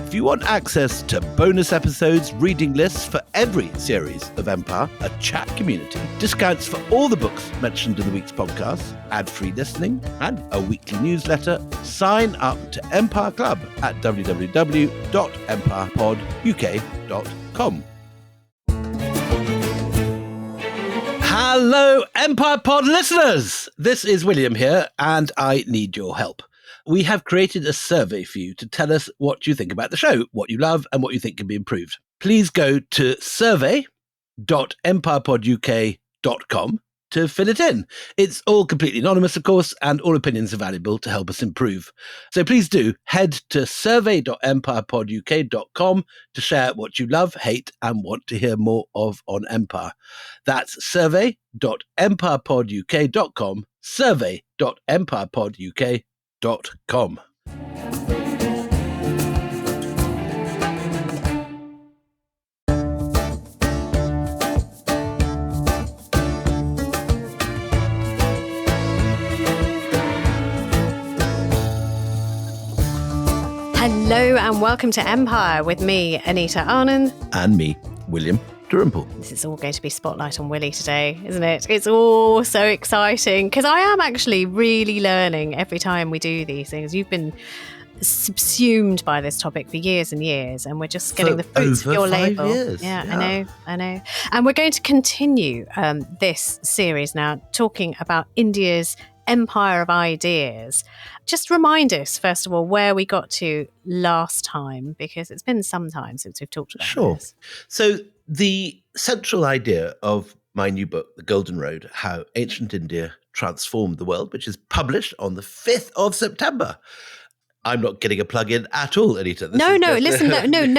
If you want access to bonus episodes, reading lists for every series of Empire, a chat community, discounts for all the books mentioned in the week's podcast, ad-free listening, and a weekly newsletter, sign up to Empire Club at www.empirepoduk.com. Hello, Empire Pod listeners! This is William here, and I need your help. We have created a survey for you to tell us what you think about the show, what you love, and what you think can be improved. Please go to survey.empirepoduk.com to fill it in. It's all completely anonymous, of course, and all opinions are valuable to help us improve. So please do head to survey.empirepoduk.com to share what you love, hate, and want to hear more of on Empire. That's survey.empirepoduk.com, survey.empirepoduk.com. Hello and welcome to Empire with me, Anita Arnon. And me, William Dalrymple. This is all going to be Spotlight on Willie today, isn't it? It's all so exciting because I am actually really learning every time we do these things. You've been subsumed by this topic for years and years, and we're just getting the fruits of your labor. Years. Yeah, I know. And we're going to continue this series now, talking about India's empire of ideas. Just remind us, first of all, where we got to last time, because it's been some time since we've talked about this. So the central idea of my new book, The Golden Road, How Ancient India Transformed the World, which is published on the 5th of September. I'm not getting a plug in at all, Anita. No,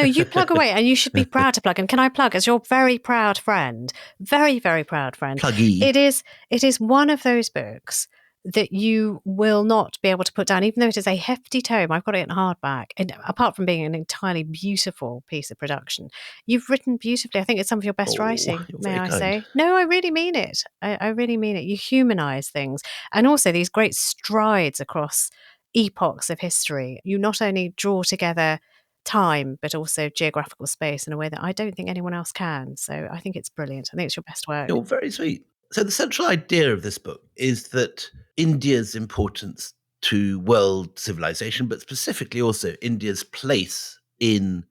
you plug away, and you should be proud to plug. And can I plug, as your very proud friend, very, very proud friend, Pluggy. It is one of those books that you will not be able to put down, even though it is a hefty tome. I've got it in hardback. And apart from being an entirely beautiful piece of production, you've written beautifully. I think it's some of your best writing, may I say. No, I really mean it. I really mean it. You humanise things. And also these great strides across epochs of history. You not only draw together time, but also geographical space in a way that I don't think anyone else can. So I think it's brilliant. I think it's your best work. You're very sweet. So the central idea of this book is that India's importance to world civilization, but specifically also India's place in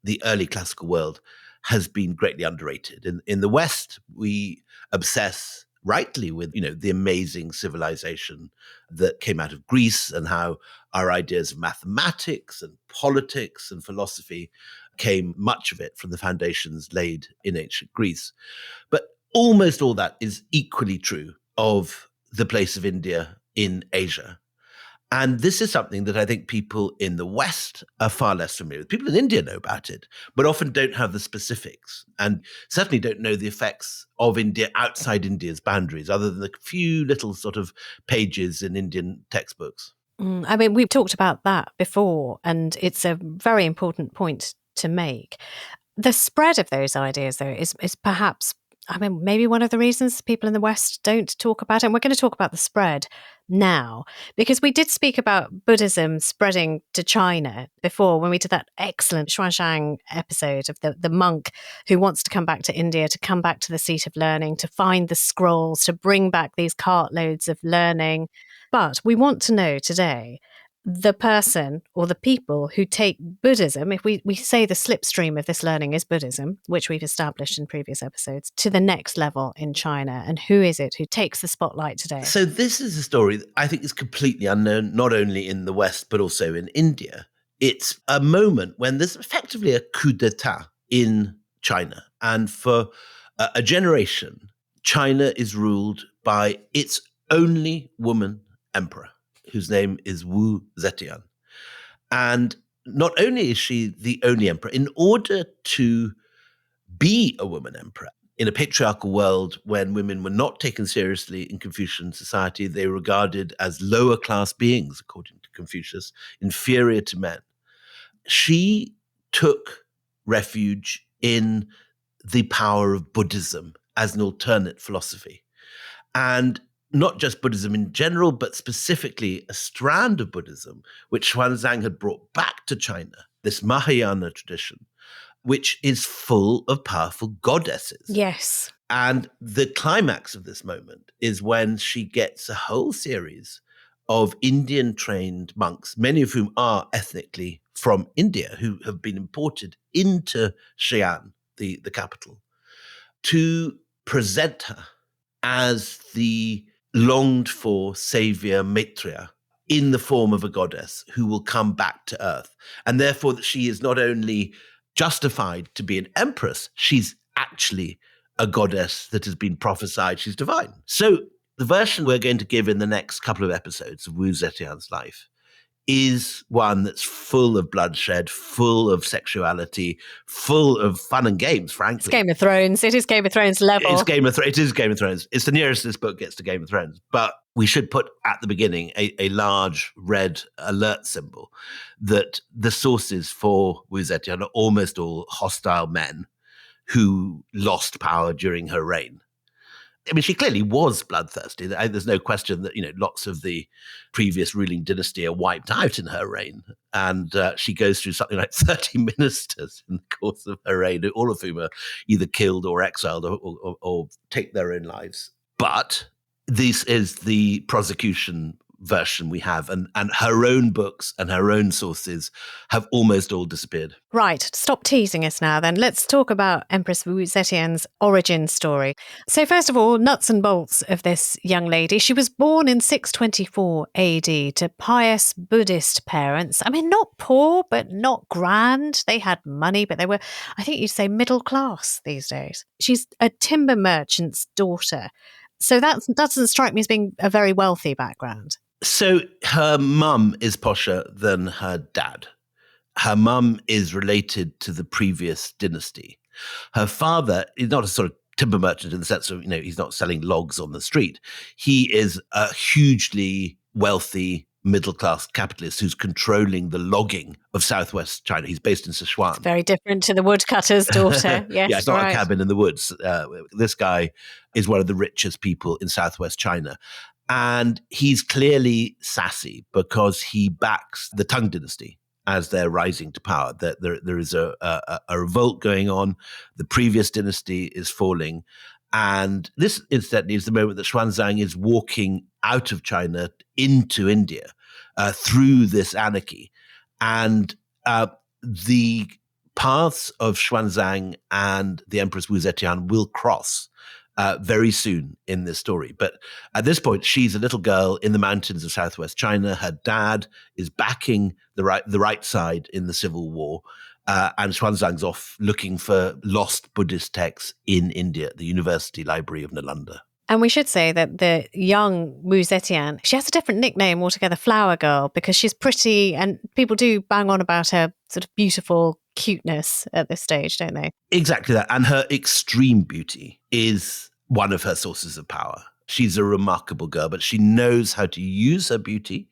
the early classical world, has been greatly underrated. In the West, we obsess rightly with, the amazing civilization that came out of Greece, and how our ideas of mathematics and politics and philosophy came, much of it, from the foundations laid in ancient Greece. But almost all that is equally true of the place of India in Asia. And this is something that I think people in the West are far less familiar with. People in India know about it, but often don't have the specifics, and certainly don't know the effects of India outside India's boundaries, other than the few little sort of pages in Indian textbooks. I mean, we've talked about that before, and it's a very important point to make. The spread of those ideas, though, is perhaps, maybe one of the reasons people in the West don't talk about it. And we're going to talk about the spread now, because we did speak about Buddhism spreading to China before, when we did that excellent Xuanzang episode of the monk who wants to come back to India, to come back to the seat of learning, to find the scrolls, to bring back these cartloads of learning. But we want to know today the person or the people who take Buddhism, if we say the slipstream of this learning is Buddhism, which we've established in previous episodes, to the next level in China. And who is it who takes the spotlight today? So this is a story that I think is completely unknown, not only in the West, but also in India. It's a moment when there's effectively a coup d'etat in China. And for a generation, China is ruled by its only woman emperor, whose name is Zetian. And not only is she the only emperor, in order to be a woman emperor in a patriarchal world when women were not taken seriously in Confucian society, they were regarded as lower class beings, according to Confucius, inferior to men. She took refuge in the power of Buddhism as an alternate philosophy. And not just Buddhism in general, but specifically a strand of Buddhism, which Xuanzang had brought back to China this Mahayana tradition, which is full of powerful goddesses. Yes. And the climax of this moment is when she gets a whole series of Indian-trained monks, many of whom are ethnically from India, who have been imported into Xi'an, the capital, to present her as the longed-for savior Maitreya in the form of a goddess who will come back to earth. And therefore that she is not only justified to be an empress, she's actually a goddess that has been prophesied she's divine. So the version we're going to give in the next couple of episodes of Wu Zetian's life is one that's full of bloodshed, full of sexuality, full of fun and games, frankly. It's Game of Thrones. It is Game of Thrones level. It is Game of Thrones. It's the nearest this book gets to Game of Thrones. But we should put at the beginning a large red alert symbol that the sources for Wu Zetian are almost all hostile men who lost power during her reign. I mean, she clearly was bloodthirsty. There's no question that, lots of the previous ruling dynasty are wiped out in her reign. And she goes through something like 30 ministers in the course of her reign, all of whom are either killed or exiled or take their own lives. But this is the prosecution version we have, and her own books and her own sources have almost all disappeared. Right, stop teasing us now then. Let's talk about Empress Wu Zetian's origin story. So first of all, nuts and bolts of this young lady. She was born in 624 AD to pious Buddhist parents. I mean, not poor, but not grand. They had money, but they were, I think you'd say, middle class these days. She's a timber merchant's daughter. So that doesn't strike me as being a very wealthy background. So her mum is posher than her dad. Her mum is related to the previous dynasty. Her father is not a sort of timber merchant in the sense of, he's not selling logs on the street. He is a hugely wealthy middle-class capitalist who's controlling the logging of southwest China. He's based in Sichuan. It's very different to the woodcutter's daughter. Yes, yeah, it's not a cabin in the woods. This guy is one of the richest people in southwest China. And he's clearly sassy because he backs the Tang dynasty as they're rising to power. There is a revolt going on. The previous dynasty is falling. And this, incidentally, is the moment that Xuanzang is walking out of China into India through this anarchy. And the paths of Xuanzang and the Empress Wu Zetian will cross very soon in this story. But at this point, she's a little girl in the mountains of southwest China. Her dad is backing the right side in the civil war. And Xuanzang's off looking for lost Buddhist texts in India at the University Library of Nalanda. And we should say that the young Wu Zetian, she has a different nickname altogether, Flower Girl, because she's pretty and people do bang on about her sort of beautiful cuteness at this stage, don't they? Exactly that. And her extreme beauty is one of her sources of power. She's a remarkable girl, but she knows how to use her beauty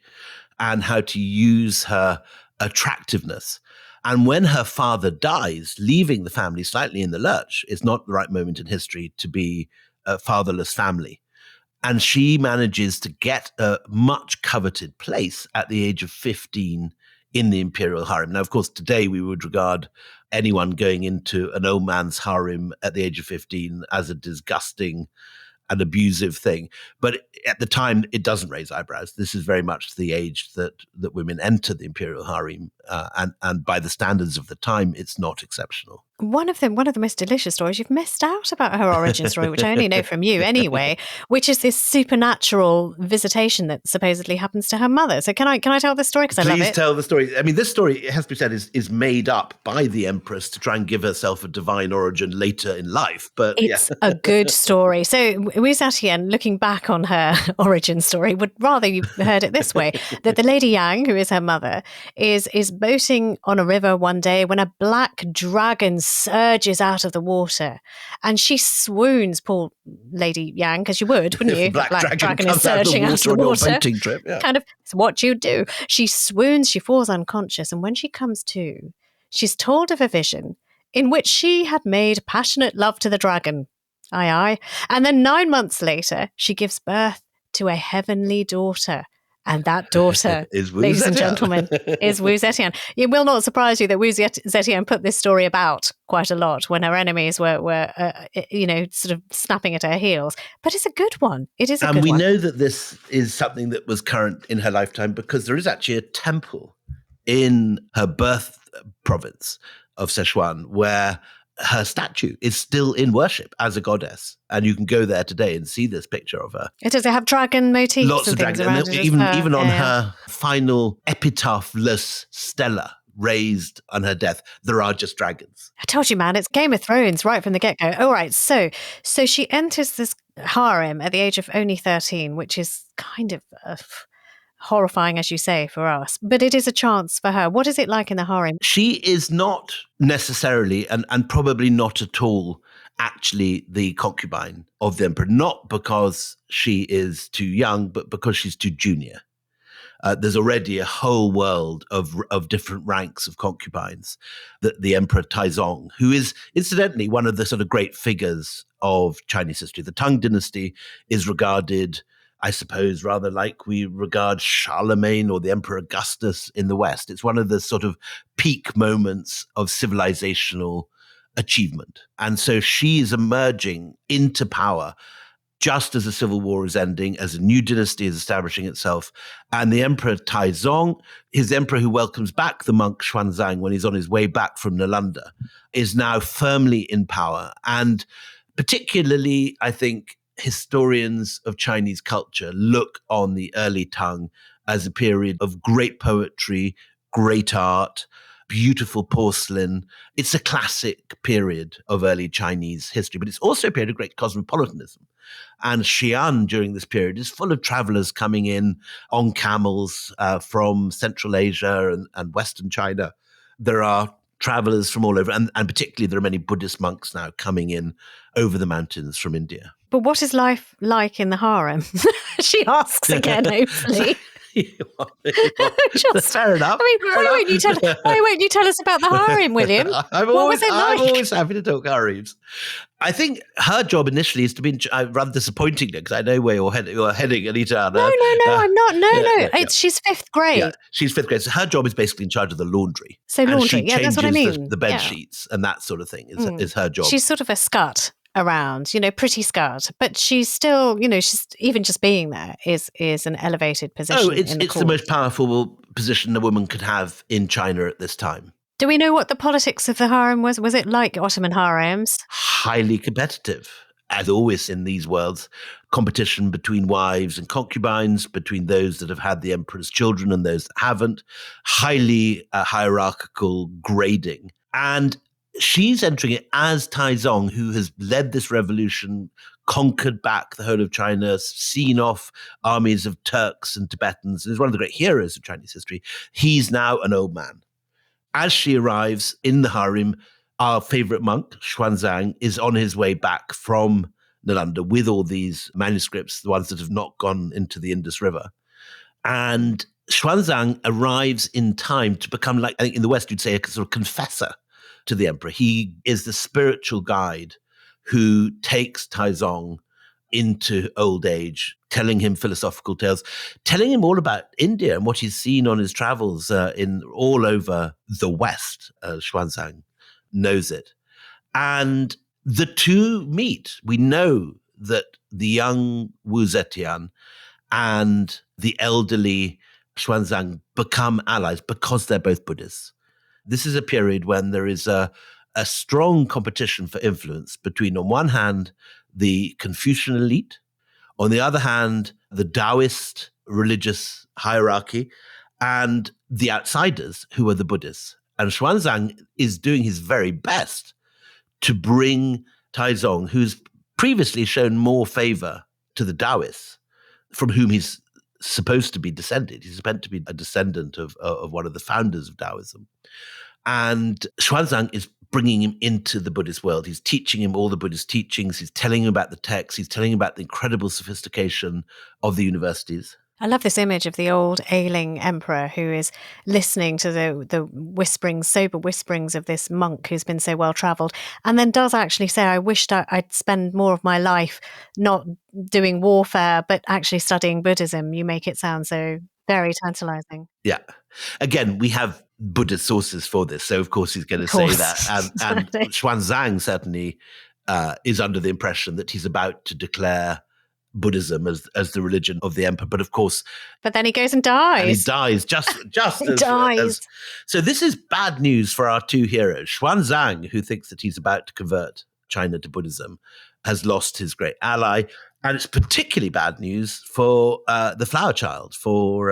and how to use her attractiveness. And when her father dies, leaving the family slightly in the lurch, it's not the right moment in history to be a fatherless family. And she manages to get a much coveted place at the age of 15 in the imperial harem. Now, of course, today we would regard anyone going into an old man's harem at the age of 15 as a disgusting and abusive thing. But at the time, it doesn't raise eyebrows. This is very much the age that women enter the imperial harem. And by the standards of the time, it's not exceptional. One of the most delicious stories, you've missed out about her origin story, which I only know from you anyway, which is this supernatural visitation that supposedly happens to her mother. So can I tell this story? Because I love it. Please tell the story. I mean, this story, it has to be said, is made up by the Empress to try and give herself a divine origin later in life. But it's a good story. So Wu Zetian, looking back on her origin story, would rather you heard it this way, that the Lady Yang, who is her mother, is boating on a river one day when a black dragon surges out of the water and she swoons, poor Lady Yang, because you would, wouldn't you? Black dragon is surging out of the water. Boating trip, yeah. Kind of, it's what you do. She swoons, she falls unconscious, and when she comes to, she's told of a vision in which she had made passionate love to the dragon. Aye, aye. And then 9 months later, she gives birth to a heavenly daughter. And that daughter, is Wu ladies and Zetian. gentlemen, is Wu Zetian. It will not surprise you that Wu Zetian put this story about quite a lot when her enemies were sort of snapping at her heels. But it's a good one. It is a good one. And we know that this is something that was current in her lifetime because there is actually a temple in her birth province of Sichuan where her statue is still in worship as a goddess. And you can go there today and see this picture of her. Does it have dragon motifs? Lots of dragons. Around it even on her final epitaphless stela raised on her death, there are just dragons. I told you, man, it's Game of Thrones right from the get-go. All right, so she enters this harem at the age of only 13, which is kind of horrifying, as you say, for us. But it is a chance for her. What is it like in the harem? She is not necessarily, and probably not at all, actually the concubine of the emperor, not because she is too young, but because she's too junior. There's already a whole world of different ranks of concubines. The Emperor Taizong, who is incidentally one of the sort of great figures of Chinese history. The Tang dynasty is regarded, I suppose, rather like we regard Charlemagne or the Emperor Augustus in the West. It's one of the sort of peak moments of civilizational achievement. And so she is emerging into power just as the civil war is ending, as a new dynasty is establishing itself. And the Emperor Taizong, his emperor who welcomes back the monk Xuanzang when he's on his way back from Nalanda, is now firmly in power. And particularly, I think, historians of Chinese culture look on the early Tang as a period of great poetry, great art, beautiful porcelain. It's a classic period of early Chinese history, but it's also a period of great cosmopolitanism. And Xi'an during this period is full of travelers coming in on camels from Central Asia and Western China. There are travelers from all over, and particularly there are many Buddhist monks now coming in over the mountains from India. But what is life like in the harem? She asks again, hopefully. Fair enough. I mean, why won't you tell us about the harem, William? I'm always happy to talk harems. I think her job initially is to be rather disappointing because I know where you're heading, Anita. No, I'm not. No. She's fifth grade. Yeah, she's fifth grade. So her job is basically in charge of the laundry. So laundry, and she that's what I mean. The bed sheets and that sort of thing is her job. She's sort of a scut around, pretty scut, but she's still, she's even just being there is an elevated position. Oh, it's the most powerful position a woman could have in China at this time. Do we know what the politics of the harem was? Was it like Ottoman harems? Highly competitive, as always in these worlds. Competition between wives and concubines, between those that have had the emperor's children and those that haven't. Highly hierarchical grading. And she's entering it as Taizong, who has led this revolution, conquered back the whole of China, seen off armies of Turks and Tibetans, and is one of the great heroes of Chinese history. He's now an old man. As she arrives in the harem, our favorite monk, Xuanzang, is on his way back from Nalanda with all these manuscripts, the ones that have not gone into the Indus River. And Xuanzang arrives in time to become, like, I think in the West you'd say, a sort of confessor to the emperor. He is the spiritual guide who takes Taizong into old age, telling him philosophical tales, telling him all about India and what he's seen on his travels in all over the West. Xuanzang knows it. And the two meet. We know that the young Wu Zetian and the elderly Xuanzang become allies because they're both Buddhists. This is a period when there is a strong competition for influence between, on one hand, the Confucian elite, on the other hand, the Taoist religious hierarchy, and the outsiders, who are the Buddhists. And Xuanzang is doing his very best to bring Taizong, who's previously shown more favor to the Taoists, from whom he's supposed to be descended. He's meant to be a descendant of one of the founders of Taoism. And Xuanzang is bringing him into the Buddhist world. He's teaching him all the Buddhist teachings. He's telling him about the texts. He's telling him about the incredible sophistication of the universities. I love this image of the old ailing emperor who is listening to the whisperings, sober whisperings of this monk who's been so well travelled, and then does actually say, I wished I'd spend more of my life not doing warfare, but actually studying Buddhism. You make it sound so Very tantalizing. Yeah. Again, we have Buddhist sources for this, so of course he's going to say that. And Xuanzang certainly is under the impression that he's about to declare Buddhism as the religion of the emperor. But of course, but then he goes and dies. And he dies just he dies. So this is bad news for our two heroes. Xuanzang, who thinks that he's about to convert China to Buddhism, has lost his great ally. And it's particularly bad news for the flower child, for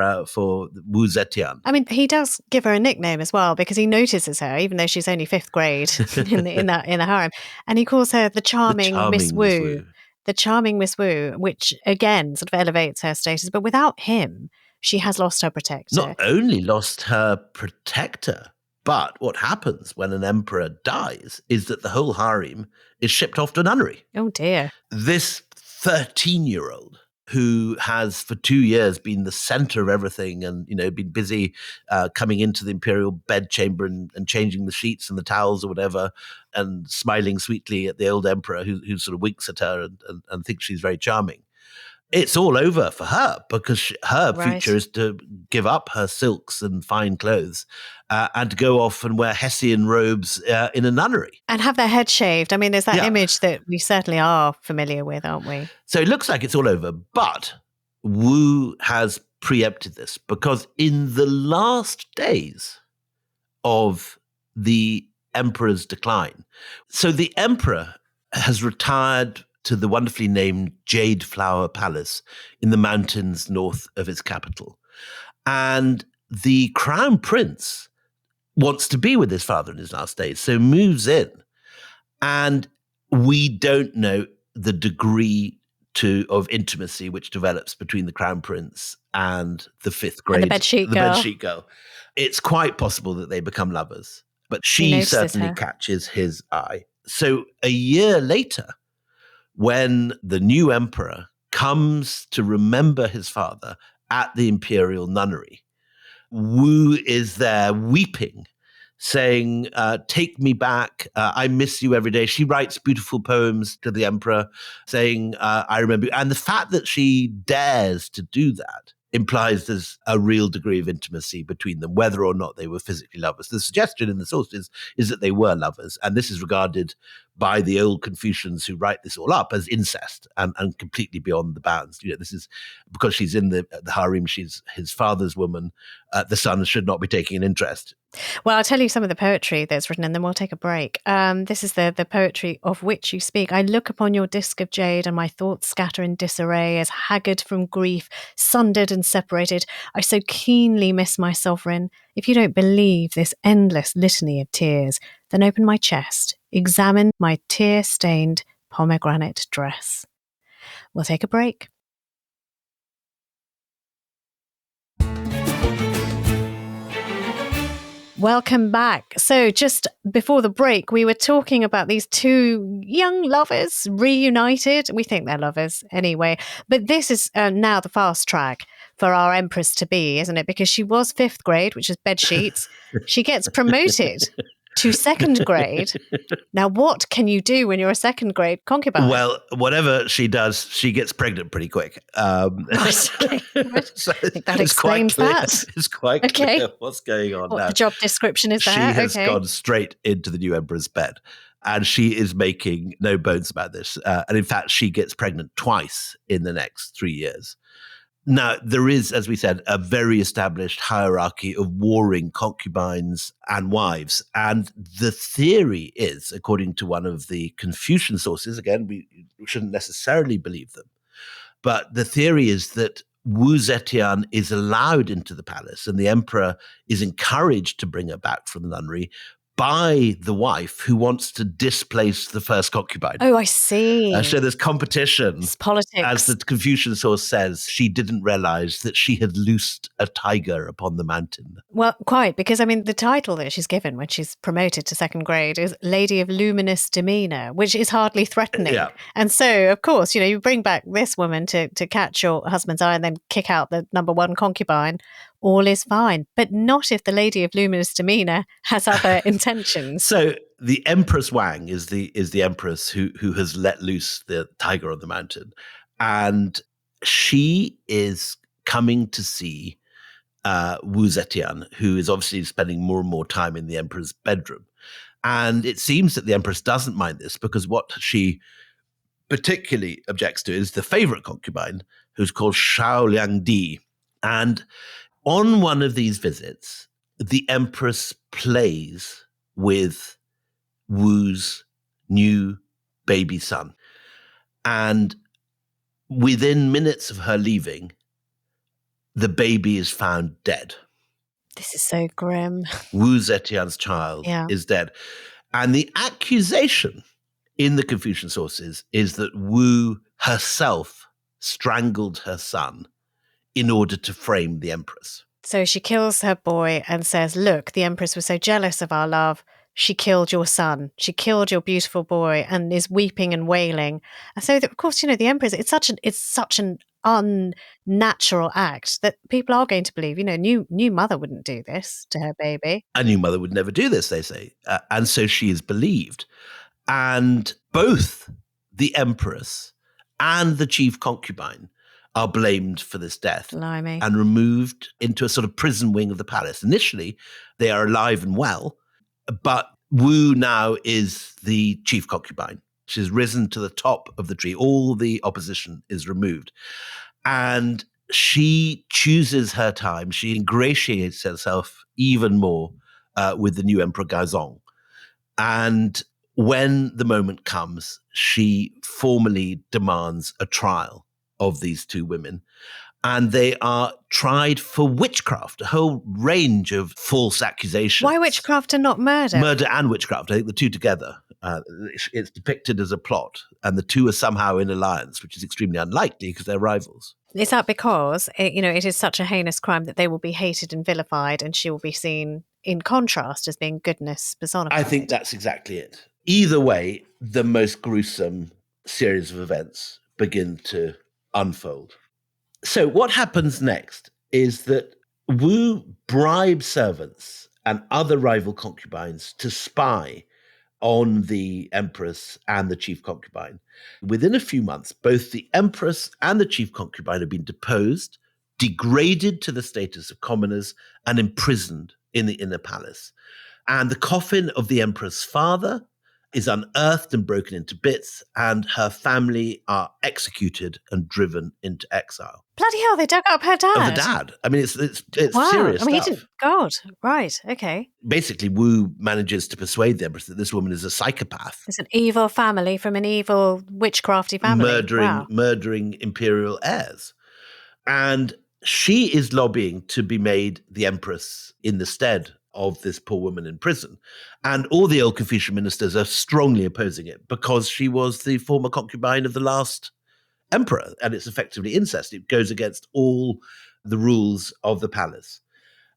Wu Zetian. I mean, he does give her a nickname as well, because he notices her, even though she's only 5th grade in the harem, and he calls her the charming Miss Wu. The charming Miss Wu, which again sort of elevates her status. But without him, she has lost her protector. Not only lost her protector, but what happens when an emperor dies is that the whole harem is shipped off to a nunnery. Oh dear. This 13-year-old who has for 2 years been the center of everything and, been busy coming into the imperial bedchamber and changing the sheets and the towels or whatever, and smiling sweetly at the old emperor who sort of winks at her and thinks she's very charming. It's all over for her, because her future is to give up her silks and fine clothes and to go off and wear Hessian robes in a nunnery. And have their head shaved. I mean, there's that image that we certainly are familiar with, aren't we? So it looks like it's all over, but Wu has preempted this, because in the last days of the emperor's decline, so the emperor has retired to the wonderfully named Jade Flower Palace in the mountains north of its capital. And the crown prince wants to be with his father in his last days, so moves in. And we don't know the degree of intimacy which develops between the crown prince and the 5th grade. And the bedsheet girl. It's quite possible that they become lovers, but she certainly catches his eye. So a year later, when the new emperor comes to remember his father at the imperial nunnery, Wu is there weeping, saying, take me back, I miss you every day. She writes beautiful poems to the emperor saying, I remember you. And the fact that she dares to do that implies there's a real degree of intimacy between them, whether or not they were physically lovers. The suggestion in the sources is that they were lovers, and this is regarded by the old Confucians who write this all up as incest and completely beyond the bounds. This is because she's in the harem, she's his father's woman, the son should not be taking an interest. Well, I'll tell you some of the poetry that's written, and then we'll take a break. This is the poetry of which you speak. I look upon your disc of jade, and my thoughts scatter in disarray, as haggard from grief, sundered and separated. I so keenly miss my sovereign. If you don't believe this endless litany of tears, then open my chest, examine my tear-stained pomegranate dress. We'll take a break. Welcome back. So just before the break, we were talking about these two young lovers reunited. We think they're lovers anyway. But this is now the fast track for our Empress to be, isn't it? Because she was 5th grade, which is bed sheets. She gets promoted to 2nd grade. Now, what can you do when you're a 2nd grade concubine? Well, whatever she does, she gets pregnant pretty quick. So that explains that. It's quite clear what's going on now. The job description is there. She has gone straight into the new emperor's bed, and she is making no bones about this. And in fact, she gets pregnant twice in the next 3 years. Now, there is, as we said, a very established hierarchy of warring concubines and wives. And the theory is, according to one of the Confucian sources, again, we shouldn't necessarily believe them, but the theory is that Wu Zetian is allowed into the palace and the emperor is encouraged to bring her back from the nunnery by the wife who wants to displace the first concubine. Oh, I see. So there's competition. It's politics. As the Confucian source says, she didn't realize that she had loosed a tiger upon the mountain. Well, quite, because I mean, the title that she's given when she's promoted to 2nd grade is Lady of Luminous Demeanour, which is hardly threatening. Yeah. And so, of course, you bring back this woman to catch your husband's eye and then kick out the number 1 concubine. All is fine, but not if the Lady of Luminous Demeanour has other intentions. So the Empress Wang is the empress who has let loose the tiger on the mountain, and she is coming to see Wu Zetian, who is obviously spending more and more time in the emperor's bedroom. And it seems that the empress doesn't mind this, because what she particularly objects to is the favorite concubine, who's called Shao Liang Di. And on one of these visits, the empress plays with Wu's new baby son. And within minutes of her leaving, the baby is found dead. This is so grim. Wu Zetian's child is dead. And the accusation in the Confucian sources is that Wu herself strangled her son in order to frame the empress. So she kills her boy and says, look, the empress was so jealous of our love, she killed your son. She killed your beautiful boy, and is weeping and wailing. And so, of course, the empress, it's such an unnatural act that people are going to believe, new mother wouldn't do this to her baby. A new mother would never do this, they say. And so she is believed. And both the empress and the chief concubine are blamed for this death. Blimey. And removed into a sort of prison wing of the palace. Initially, they are alive and well, but Wu now is the chief concubine. She's risen to the top of the tree. All the opposition is removed. And she chooses her time. She ingratiates herself even more with the new Emperor Gaozong. And when the moment comes, she formally demands a trial of these two women. And they are tried for witchcraft, a whole range of false accusations. Why witchcraft and not murder? Murder and witchcraft, I think the two together. It's depicted as a plot, and the two are somehow in alliance, which is extremely unlikely because they're rivals. Is that because, it is such a heinous crime that they will be hated and vilified, and she will be seen in contrast as being goodness personified? I think that's exactly it. Either way, the most gruesome series of events begin to unfold. So what happens next is that Wu bribes servants and other rival concubines to spy on the empress and the chief concubine. Within a few months, both the empress and the chief concubine have been deposed, degraded to the status of commoners, and imprisoned in the inner palace. And the coffin of the emperor's father is unearthed and broken into bits, and her family are executed and driven into exile. Bloody hell, they dug up her dad. Of the dad. I mean, it's wow. serious stuff. He didn't. God, right, okay. Basically, Wu manages to persuade the empress that this woman is a psychopath. It's an evil family from an evil witchcrafty family. Murdering imperial heirs. And she is lobbying to be made the empress in the stead of this poor woman in prison. And all the old Confucian ministers are strongly opposing it because she was the former concubine of the last emperor, and it's effectively incest. It goes against all the rules of the palace.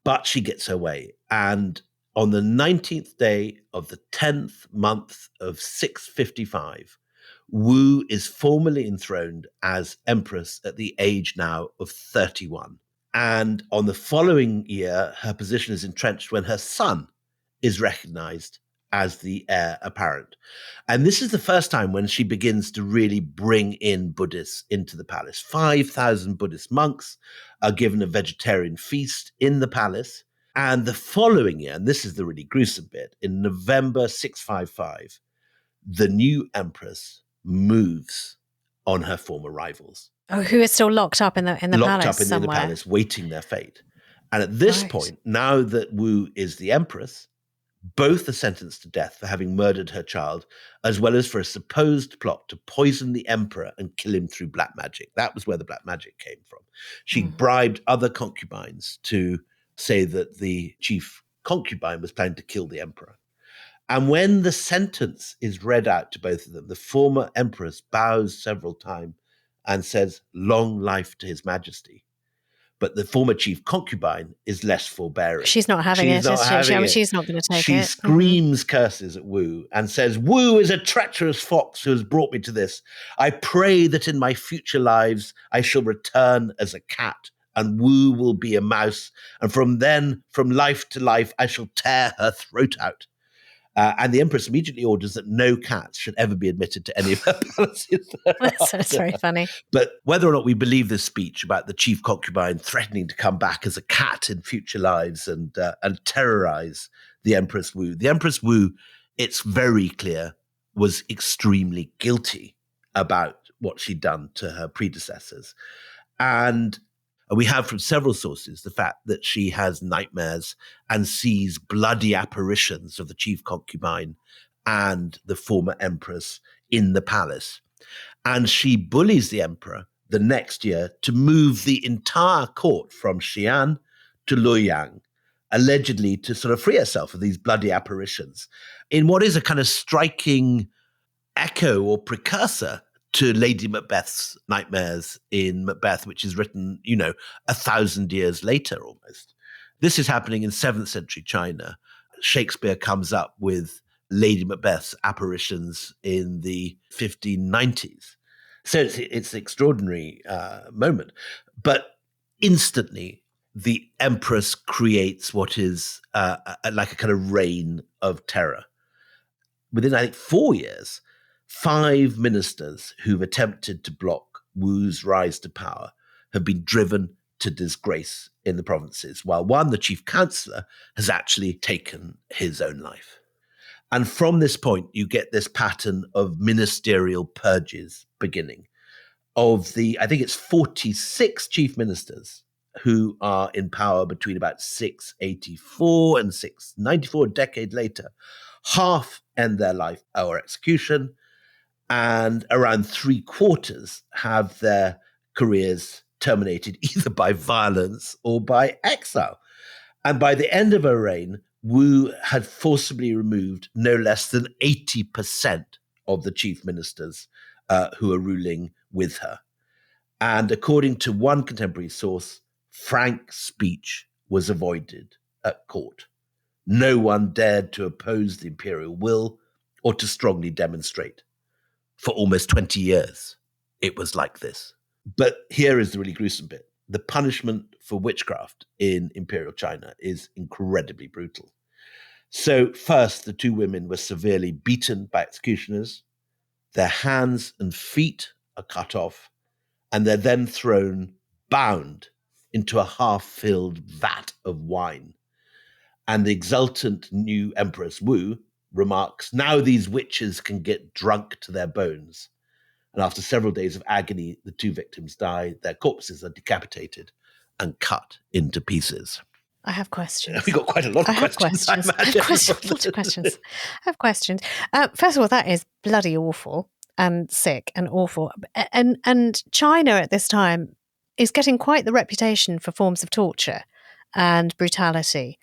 But she gets her way. And on the 19th day of the 10th month of 655, Wu is formally enthroned as empress at the age now of 31. And on the following year, her position is entrenched when her son is recognized as the heir apparent. And this is the first time when she begins to really bring in Buddhists into the palace. 5,000 Buddhist monks are given a vegetarian feast in the palace. And the following year, and this is the really gruesome bit, in November 655, the new empress moves on her former rivals. Oh, who is still locked up in the palace Locked up in somewhere. the palace, waiting their fate. And at this point, now that Wu is the empress, both are sentenced to death for having murdered her child, as well as for a supposed plot to poison the emperor and kill him through black magic. That was where the black magic came from. She bribed other concubines to say that the chief concubine was planning to kill the emperor. And when the sentence is read out to both of them, the former empress bows several times and says, "Long life to his majesty." But the former chief concubine is less forbearing. She's not having it, is she? I mean, she's not going to take it. She screams curses at Wu and says, "Wu is a treacherous fox who has brought me to this. I pray that in my future lives I shall return as a cat, and Wu will be a mouse. And from then, from life to life, I shall tear her throat out." And the Empress immediately orders that no cats should ever be admitted to any of her palaces. That's very funny. But whether or not we believe this speech about the chief concubine threatening to come back as a cat in future lives and terrorize the Empress Wu, it's very clear, was extremely guilty about what she'd done to her predecessors. And we have from several sources the fact that she has nightmares and sees bloody apparitions of the chief concubine and the former empress in the palace. And she bullies the emperor the next year to move the entire court from Xi'an to Luoyang, allegedly to sort of free herself of these bloody apparitions, in what is a kind of striking echo or precursor to Lady Macbeth's nightmares in Macbeth, which is written, 1,000 years later almost. This is happening in 7th century China. Shakespeare comes up with Lady Macbeth's apparitions in the 1590s. So it's an extraordinary moment. But instantly, the Empress creates what is like a kind of reign of terror. Within, I think, 4 years, 5 ministers who've attempted to block Wu's rise to power have been driven to disgrace in the provinces, while one, the chief counselor, has actually taken his own life. And from this point, you get this pattern of ministerial purges beginning. Of the, I think it's 46 chief ministers who are in power between about 684 and 694, a decade later, half end their life or execution, and around 3/4 have their careers terminated either by violence or by exile. And by the end of her reign, Wu had forcibly removed no less than 80% of the chief ministers who are ruling with her. And according to one contemporary source, frank speech was avoided at court. No one dared to oppose the imperial will or to strongly demonstrate. For almost 20 years, it was like this. But here is the really gruesome bit. The punishment for witchcraft in imperial China is incredibly brutal. So first, the 2 women were severely beaten by executioners. Their hands and feet are cut off, and they're then thrown bound into a half-filled vat of wine. And the exultant new Empress Wu remarks, "Now these witches can get drunk to their bones." And after several days of agony, the 2 victims die. Their corpses are decapitated and cut into pieces. I have questions. We've got quite a lot of questions. I have questions. First of all, that is bloody awful and sick and awful. And China at this time is getting quite the reputation for forms of torture and brutality.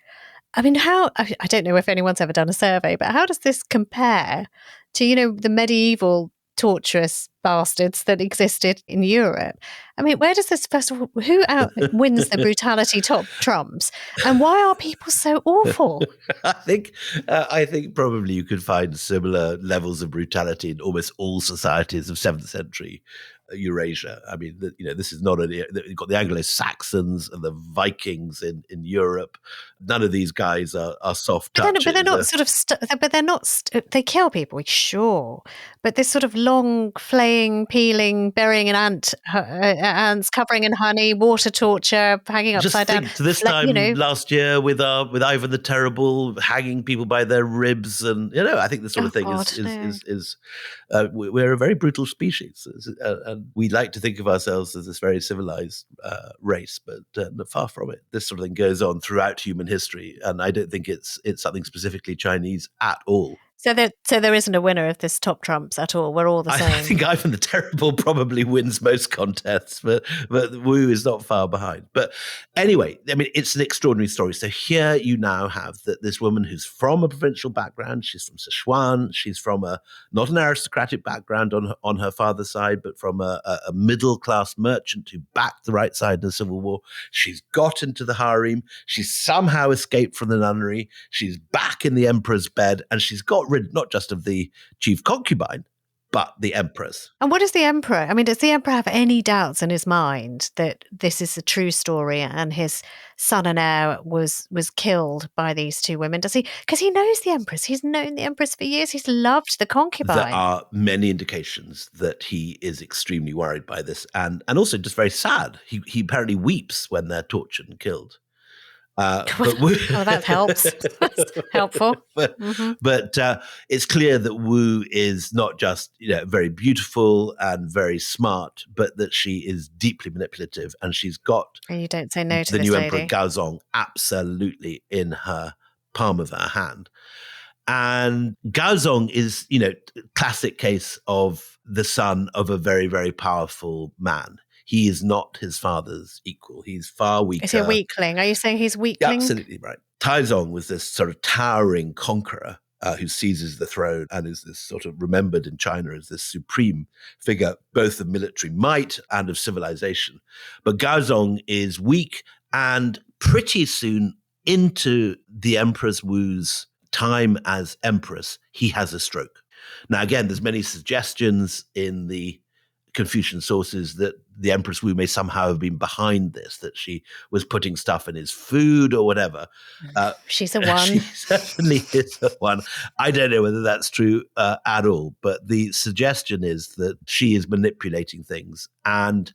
I mean, I don't know if anyone's ever done a survey, but how does this compare to, the medieval torturous bastards that existed in Europe? I mean, where does this, first of all, who wins the brutality top trumps? And why are people so awful? I think probably you could find similar levels of brutality in almost all societies of 7th century Eurasia. I mean, this is not you've got the Anglo-Saxons and the Vikings in Europe. None of these guys are soft touches. But they're not they kill people, sure. But this sort of long flaying, peeling, burying ants, covering in honey, water torture, hanging upside down. To this time last year with Ivan the Terrible, hanging people by their ribs, and I think this sort of thing is we're a very brutal species, and we like to think of ourselves as this very civilized race, but far from it. This sort of thing goes on throughout human history, and I don't think it's something specifically Chinese at all. So there isn't a winner of this top trumps at all. We're all the same. I think Ivan the Terrible probably wins most contests, but Wu is not far behind. But anyway, I mean, it's an extraordinary story. So here you now have this woman who's from a provincial background. She's from Sichuan. She's from not an aristocratic background on her father's side, but from a middle class merchant who backed the right side in the Civil War. She's got into the harem. She's somehow escaped from the nunnery. She's back in the emperor's bed, and she's got rid not just of the chief concubine, but the Empress. And what is the Emperor? I mean, does the Emperor have any doubts in his mind that this is a true story and his son and heir was killed by these two women? Does he? Because he knows the Empress. He's known the Empress for years. He's loved the concubine. There are many indications that he is extremely worried by this and also just very sad. He apparently weeps when they're tortured and killed. That helps. That's helpful. But it's clear that Wu is not just very beautiful and very smart, but that she is deeply manipulative, and she's got and you don't say no to the this new lady. Emperor Gaozong absolutely in her palm of her hand. And Gaozong is, classic case of the son of a very, very powerful man. He is not his father's equal. He's far weaker. Is he a weakling? Are you saying he's weakling? Absolutely right. Taizong was this sort of towering conqueror who seizes the throne and is this sort of remembered in China as this supreme figure, both of military might and of civilization. But Gaozong is weak, and pretty soon into the Empress Wu's time as Empress, he has a stroke. Now, again, there's many suggestions in the Confucian sources that the Empress Wu may somehow have been behind this, that she was putting stuff in his food or whatever. She's a one. She certainly is a one. I don't know whether that's true at all, but the suggestion is that she is manipulating things. And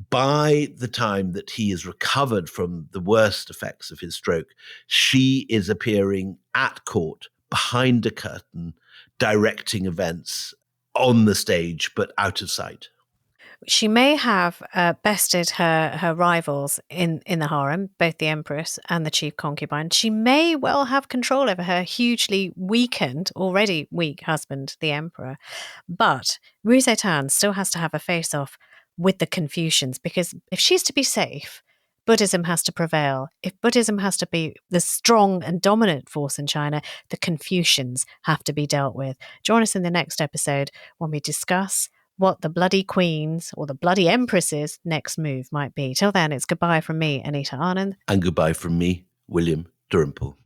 by the time that he is recovered from the worst effects of his stroke, she is appearing at court, behind a curtain, directing events on the stage, but out of sight. She may have bested her rivals in the harem, both the Empress and the chief concubine. She may well have control over her hugely weakened, already weak husband, the Emperor. But Wu Zetian still has to have a face-off with the Confucians, because if she's to be safe, Buddhism has to prevail. If Buddhism has to be the strong and dominant force in China, the Confucians have to be dealt with. Join us in the next episode when we discuss what the bloody queen's or the bloody empress's next move might be. Till then, it's goodbye from me, Anita Anand. And goodbye from me, William Dalrymple.